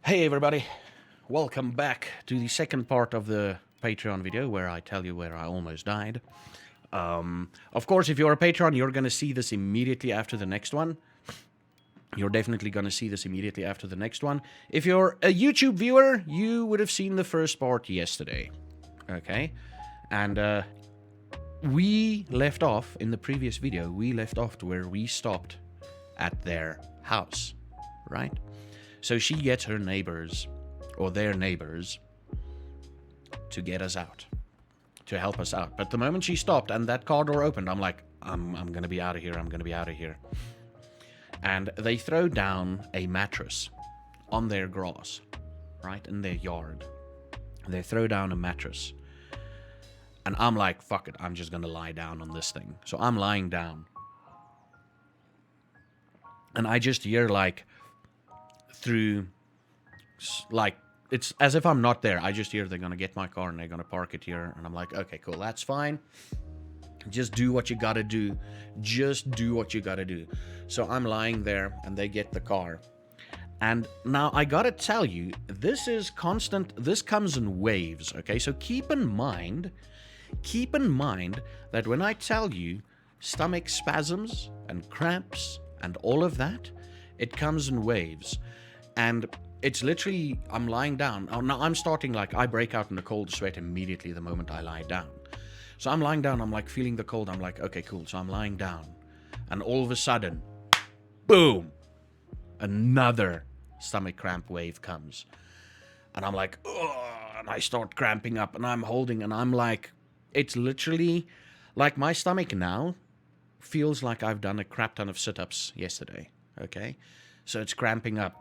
Hey everybody, welcome back to the second part of the Patreon video where I tell you where I almost died. Of course, if you're a Patreon, you're going to see this immediately after the next one. You're definitely going to see this immediately after the next one. If you're a YouTube viewer, you would have seen the first part yesterday. Okay? And we left off, in the previous video, we left off to where we stopped at their house, right? So she gets her neighbors, or their neighbors, to get us out, to help us out. But the moment she stopped and that car door opened, I'm like, I'm going to be out of here, I'm going to be out of here. And they throw down a mattress on their grass, right, in their yard. They throw down a mattress. And I'm like, fuck it, I'm just going to lie down on this thing. So I'm lying down. And I just hear, like, through, like, it's as if I'm not there. I just hear they're going to get my car and they're going to park it here. And I'm like, okay, cool, that's fine. Just do what you got to do. Just do what you got to do. So I'm lying there and they get the car. And now I got to tell you, this is constant. This comes in waves, okay? So keep in mind that when I tell you stomach spasms and cramps and all of that, it comes in waves. And it's literally, I'm lying down. Oh, now I'm starting, like, I break out in a cold sweat immediately the moment I lie down. So I'm lying down, I'm like feeling the cold. I'm like, okay, cool. So I'm lying down. And all of a sudden, boom, another stomach cramp wave comes. And I'm like, ugh, and I start cramping up and I'm holding and I'm like, it's literally like my stomach now feels like I've done a crap ton of sit-ups yesterday. Okay. So it's cramping up.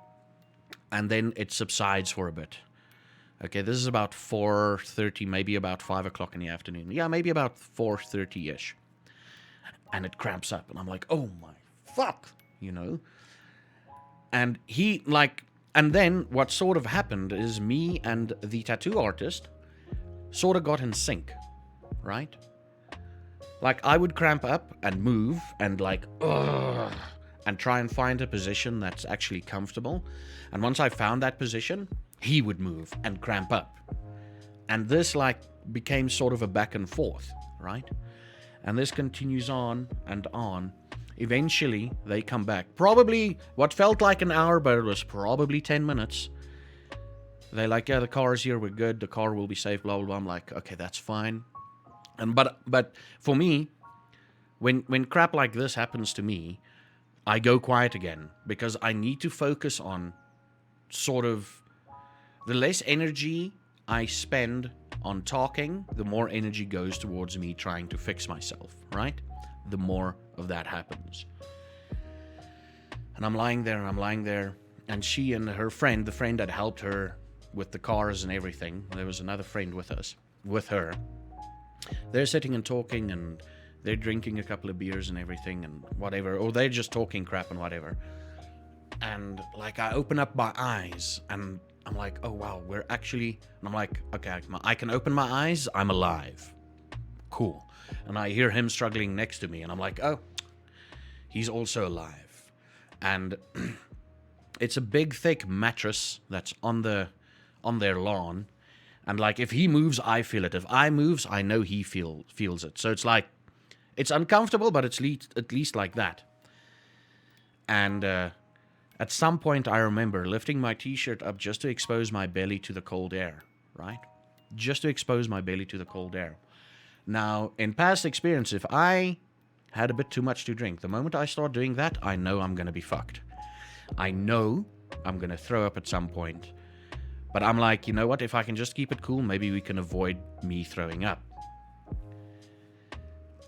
And then it subsides for a bit. Okay, this is about 4:30, maybe about 5 o'clock in the afternoon. Yeah, maybe about 4:30-ish. And it cramps up. And I'm like, oh my fuck, you know. And and then what sort of happened is me and the tattoo artist sort of got in sync, right? Like, I would cramp up and move and like, ugh, and try and find a position that's actually comfortable. And once I found that position, he would move and cramp up. And this, like, became sort of a back and forth, right? And this continues on and on. Eventually, they come back. Probably what felt like an hour, but it was probably 10 minutes. They're like, yeah, the car's here, we're good, the car will be safe, blah, blah, blah. I'm like, okay, that's fine. And but for me, when crap like this happens to me, I go quiet again because I need to focus on sort of the less energy I spend on talking, the more energy goes towards me trying to fix myself, right? The more of that happens. And I'm lying there, and she and her friend, the friend that helped her with the cars and everything, there was another friend with her. They're sitting and talking and they're drinking a couple of beers and everything and whatever, or they're just talking crap and whatever. And like, I open up my eyes and I'm like, oh wow, we're actually, and I'm like, okay, I can open my eyes, I'm alive. Cool. And I hear him struggling next to me and I'm like, oh, he's also alive. And it's a big thick mattress that's on their lawn. And like, if he moves, I feel it. If I moves, I know he feels it. So it's like, it's uncomfortable, but it's at least like that. And at some point, I remember lifting my t-shirt up just to expose my belly to the cold air, right? Just to expose my belly to the cold air. Now, in past experience, if I had a bit too much to drink, the moment I start doing that, I know I'm going to be fucked. I know I'm going to throw up at some point. But I'm like, you know what? If I can just keep it cool, maybe we can avoid me throwing up.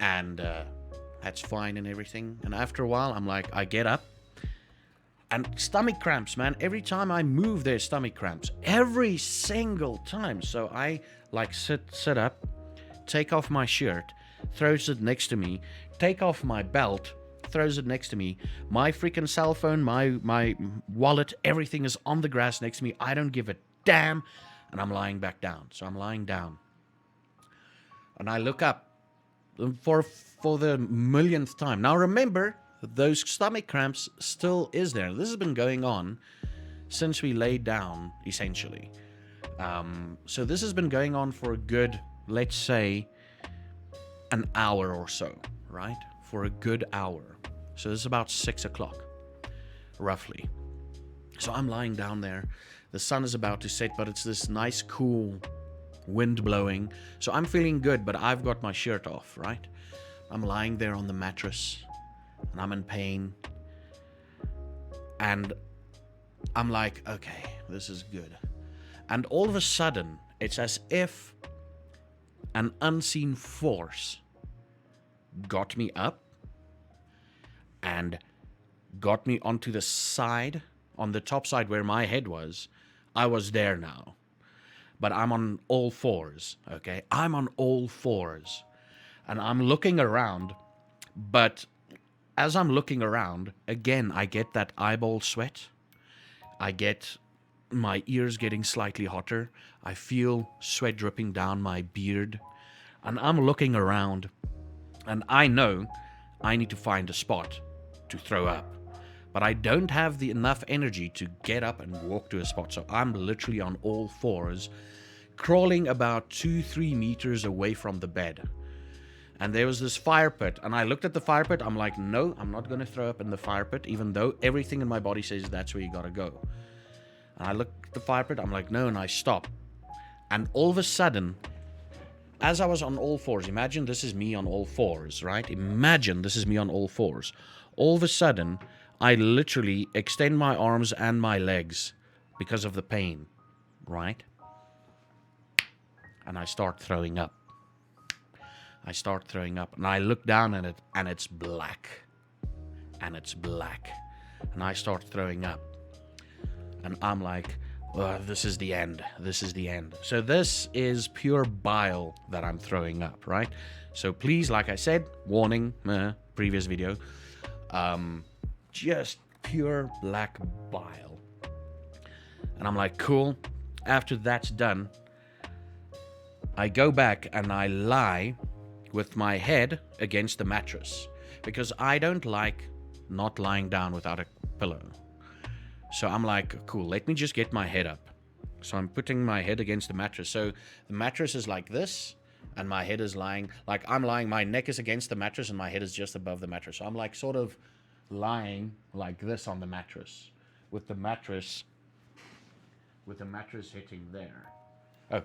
And that's fine and everything. And after a while, I'm like, I get up. And stomach cramps, man. Every time I move, there's stomach cramps. Every single time. So I, like, sit up, take off my shirt, throws it next to me, take off my belt, throws it next to me. My freaking cell phone, my wallet, everything is on the grass next to me. I don't give a damn. And I'm lying back down. So I'm lying down. And I look up for the millionth time. Now remember, those stomach cramps still is there. This has been going on since we laid down, essentially. So this has been going on for a good, let's say, an hour or so, right? For a good hour. So this is about 6 o'clock, roughly. So I'm lying down there. The sun is about to set, but it's this nice, cool wind blowing. So I'm feeling good, but I've got my shirt off, right? I'm lying there on the mattress, and I'm in pain. And I'm like, okay, this is good. And all of a sudden, it's as if an unseen force got me up and got me onto the side, on the top side where my head was. I was there now. But I'm on all fours, okay? I'm on all fours. And I'm looking around, but as I'm looking around, again, I get that eyeball sweat. I get my ears getting slightly hotter. I feel sweat dripping down my beard. And I'm looking around, and I know I need to find a spot to throw up. But I don't have enough energy to get up and walk to a spot. So I'm literally on all fours, crawling about 2-3 meters away from the bed. And there was this fire pit. And I looked at the fire pit. I'm like, no, I'm not going to throw up in the fire pit, even though everything in my body says that's where you got to go. And I looked at the fire pit. I'm like, no, and I stop. And all of a sudden, as I was on all fours, imagine this is me on all fours, right? Imagine this is me on all fours. All of a sudden, I literally extend my arms and my legs because of the pain, right? And I start throwing up. And I look down at it, and it's black. And I start throwing up. And I'm like, oh, this is the end. So this is pure bile that I'm throwing up, right? So please, like I said, warning, previous video, just pure black bile. And I'm like, cool. After that's done, I go back and I lie with my head against the mattress, because I don't like not lying down without a pillow. So I'm like, cool, let me just get my head up. So I'm putting my head against the mattress. So the mattress is like this, and my head is lying, like I'm lying, my neck is against the mattress, and my head is just above the mattress. So I'm like sort of lying like this on the mattress, with the mattress hitting there. Oh,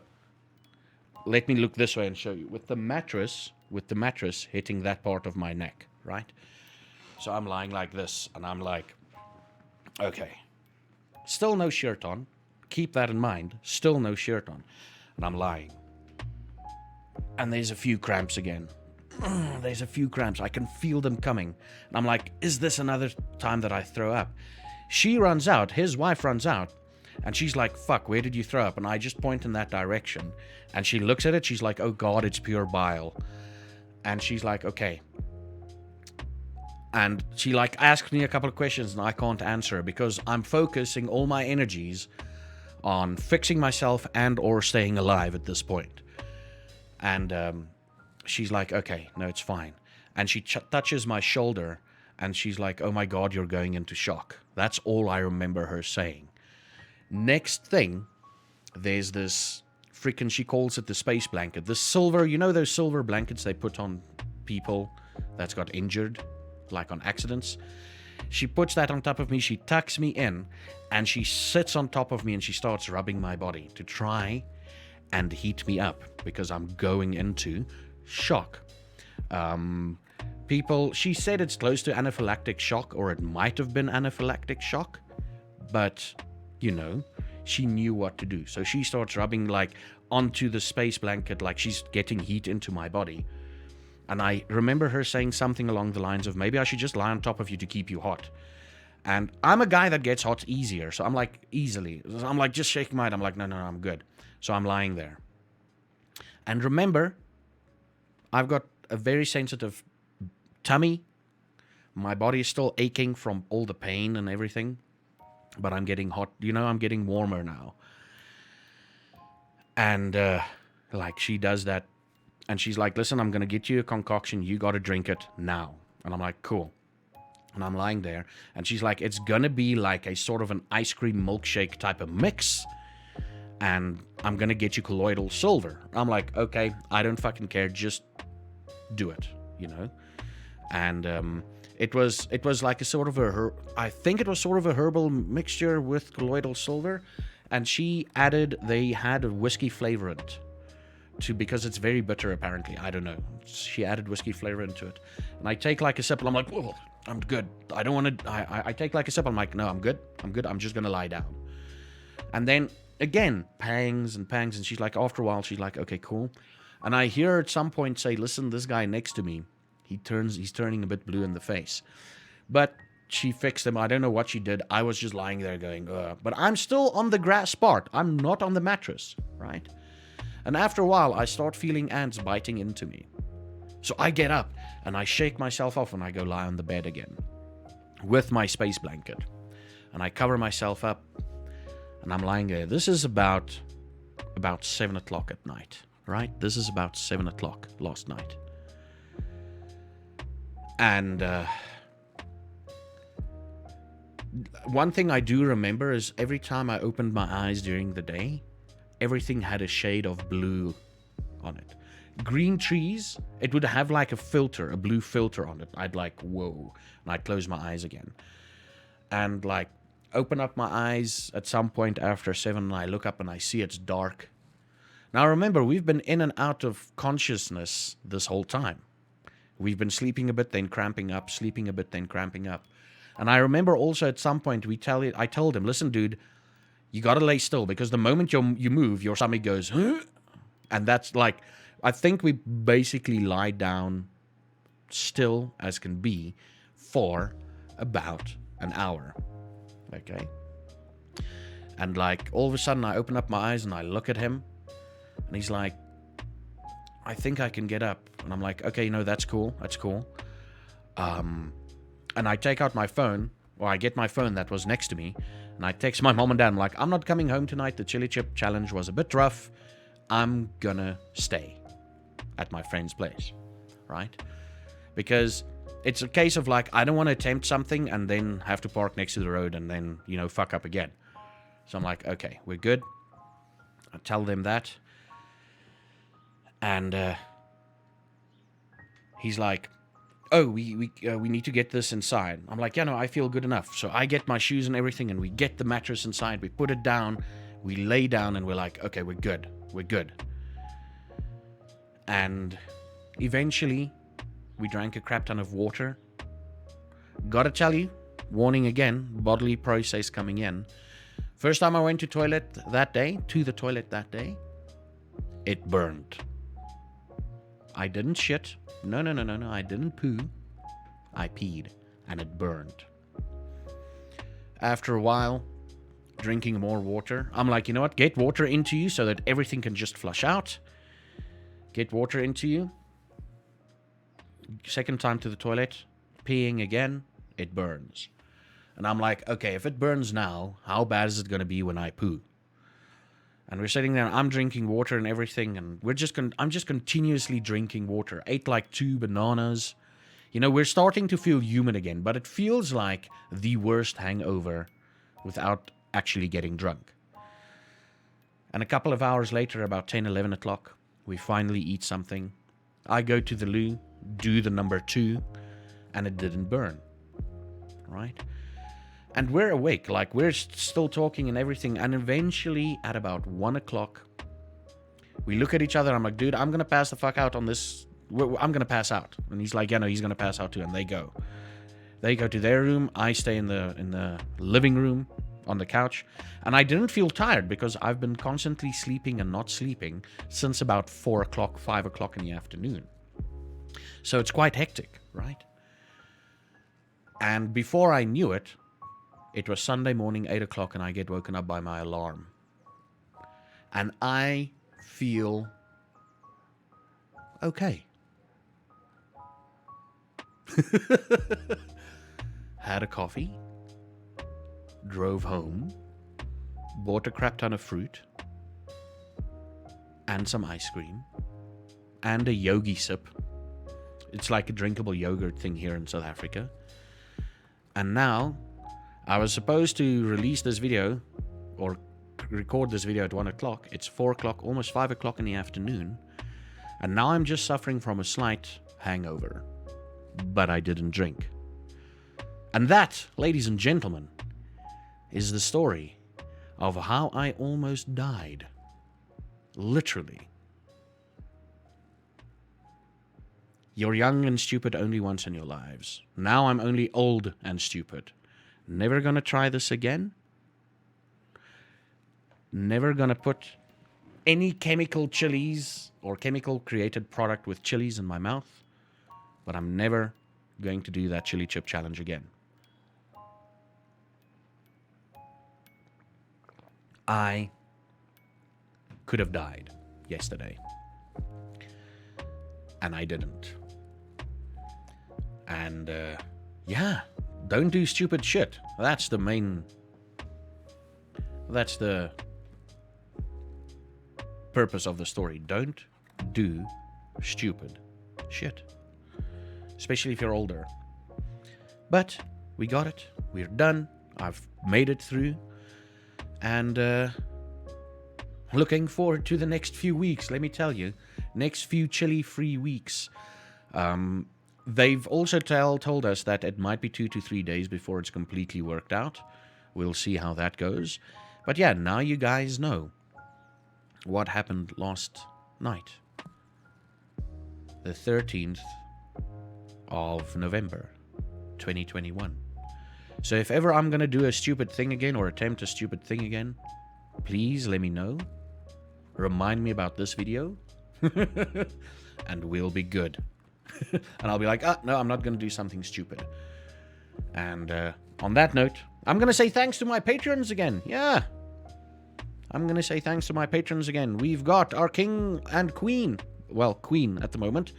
let me look this way and show you. With the mattress hitting that part of my neck, right? So I'm lying like this, and I'm like, okay. Still no shirt on. Keep that in mind. Still no shirt on. And I'm lying. And there's a few cramps again. There's a few cramps. I can feel them coming. And I'm like, is this another time that I throw up? She runs out. His wife runs out. And she's like, fuck, where did you throw up? And I just point in that direction. And she looks at it. She's like, oh God, it's pure bile. And she's like, okay. And she like asked me a couple of questions, and I can't answer because I'm focusing all my energies on fixing myself and or staying alive at this point. And she's like, okay, no, it's fine. And she touches my shoulder, and she's like, oh my God, you're going into shock. That's all I remember her saying. Next thing, there's this freaking, she calls it the space blanket. The silver, you know those silver blankets they put on people that's got injured, like on accidents? She puts that on top of me, she tucks me in, and she sits on top of me, and she starts rubbing my body to try and heat me up because I'm going into shock. She said it's close to anaphylactic shock, or it might have been anaphylactic shock, but you know, she knew what to do. So she starts rubbing like onto the space blanket, like she's getting heat into my body. And I remember her saying something along the lines of, maybe I should just lie on top of you to keep you hot. And I'm a guy that gets hot easier. So I'm like, easily. I'm like, just shaking my head. I'm like, no, I'm good. So I'm lying there. And remember, I've got a very sensitive tummy. My body is still aching from all the pain and everything. But I'm getting hot. You know, I'm getting warmer now. And like she does that. And she's like, listen, I'm going to get you a concoction. You got to drink it now. And I'm like, cool. And I'm lying there, and she's like, it's gonna be like a sort of an ice cream milkshake type of mix, and I'm gonna get you colloidal silver. I'm like, okay, I don't fucking care, just do it, you know. And it was like a sort of I think it was sort of a herbal mixture with colloidal silver, and they had a whiskey flavor in it because it's very bitter apparently. I don't know. She added whiskey flavor into it, and I take like a sip, and I'm like, whoa, I'm good. I don't want to. I take like a sip. I'm like, no, I'm good. I'm just gonna lie down. And then again, pangs and pangs, and she's like, after a while, she's like, okay, cool. And I hear her at some point say, listen, this guy next to me, he's turning a bit blue in the face. But she fixed him. I don't know what she did. I was just lying there going, ugh. But I'm still on the grass part. I'm not on the mattress, right? And after a while, I start feeling ants biting into me. So I get up and I shake myself off and I go lie on the bed again with my space blanket. And I cover myself up and I'm lying there. This is about 7 o'clock at night, right? This is about 7 o'clock last night. And one thing I do remember is every time I opened my eyes during the day, everything had a shade of blue on it. Green trees, it would have like a blue filter on it. I'd like, whoa. And I'd close my eyes again. And like, open up my eyes at some point after 7, and I look up and I see it's dark. Now remember, we've been in and out of consciousness this whole time. We've been sleeping a bit, then cramping up, sleeping a bit, then cramping up. And I remember also at some point I told him, listen, dude, you got to lay still, because the moment you move, your stomach goes, huh? And that's like, I think we basically lie down still as can be for about an hour. Okay? And like, all of a sudden I open up my eyes and I look at him, and he's like, I think I can get up. And I'm like, okay, no, that's cool. And I take out my phone, or I get my phone that was next to me, and I text my mom and dad. I'm like, I'm not coming home tonight. The chili chip challenge was a bit rough. I'm gonna stay at my friend's place, right? Because it's a case of like, I don't want to attempt something and then have to park next to the road and then, fuck up again. So I'm like, okay, we're good. I tell them that. And he's like, oh, we need to get this inside. I'm like, yeah, no, I feel good enough. So I get my shoes and everything, and we get the mattress inside. We put it down. We lay down, and we're like, okay, we're good. And eventually, we drank a crap ton of water. Gotta tell you, warning again, bodily process coming in. First time I went to the toilet that day, it burned. I didn't shit. No, I didn't poo. I peed, and it burned. After a while, drinking more water, I'm like, you know what? Get water into you so that everything can just flush out. Get water into you. Second time to the toilet, peeing again, it burns. And I'm like, okay, if it burns now, how bad is it going to be when I poo? And we're sitting there, and I'm drinking water and everything, and I'm just continuously drinking water. Ate like 2 bananas. We're starting to feel human again, but it feels like the worst hangover without actually getting drunk. And a couple of hours later, about 10, 11 o'clock, we finally eat something. I go to the loo, do the number 2, and it didn't burn. Right? And we're awake, like we're still talking and everything. And eventually at about 1 o'clock, we look at each other. I'm like, dude, I'm going to pass the fuck out on this. I'm going to pass out. And he's like, yeah, no, he's going to pass out too. And they go to their room. I stay in the living room on the couch. And I didn't feel tired because I've been constantly sleeping and not sleeping since about 4 o'clock, 5 o'clock in the afternoon. So it's quite hectic, right? And before I knew it, it was Sunday morning, 8 o'clock, and I get woken up by my alarm. And I feel okay. Had a coffee, drove home, bought a crap ton of fruit, and some ice cream, and a yogi sip. It's like a drinkable yogurt thing here in South Africa. And now, I was supposed to release this video, or record this video at 1 o'clock. It's 4 o'clock, almost 5 o'clock in the afternoon. And now I'm just suffering from a slight hangover. But I didn't drink. And that, ladies and gentlemen, is the story of how I almost died. Literally. You're young and stupid only once in your lives. Now I'm only old and stupid. Never gonna try this again. Never gonna put any chemical chilies or chemical created product with chilies in my mouth. But I'm never going to do that chili chip challenge again. I could have died yesterday. And I didn't. And, yeah, don't do stupid shit. That's the purpose of the story. Don't do stupid shit. Especially if you're older. But we got it. We're done. I've made it through. And looking forward to the next few weeks, let me tell you. Next few chili-free weeks. They've also told us that it might be 2 to 3 days before it's completely worked out. We'll see how that goes. But yeah, now you guys know what happened last night. The 13th of November, 2021. So if ever I'm going to do a stupid thing again or attempt a stupid thing again, please let me know. Remind me about this video. And we'll be good. And I'll be like, no, I'm not going to do something stupid. And on that note, I'm going to say thanks to my patrons again. Yeah. I'm going to say thanks to my patrons again. We've got our king and queen. Well, queen at the moment.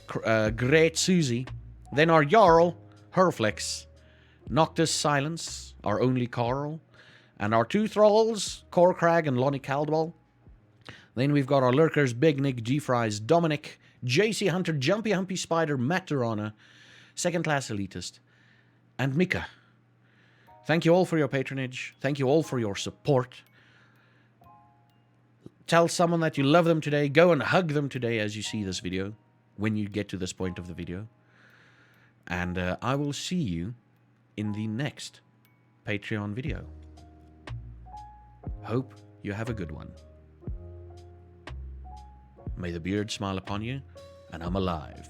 Great Susie. Then our Jarl, Herflex. Noctis Silence, our only Carl. And our 2 thralls, Corcrag and Lonnie Caldwell. Then we've got our lurkers, Big Nick, G-Fries, Dominic, JC Hunter, Jumpy Humpy Spider, Matt Durana, Second Class Elitist, and Mika. Thank you all for your patronage. Thank you all for your support. Tell someone that you love them today. Go and hug them today as you see this video, when you get to this point of the video. And I will see you in the next Patreon video. Hope you have a good one. May the beard smile upon you, and I'm alive.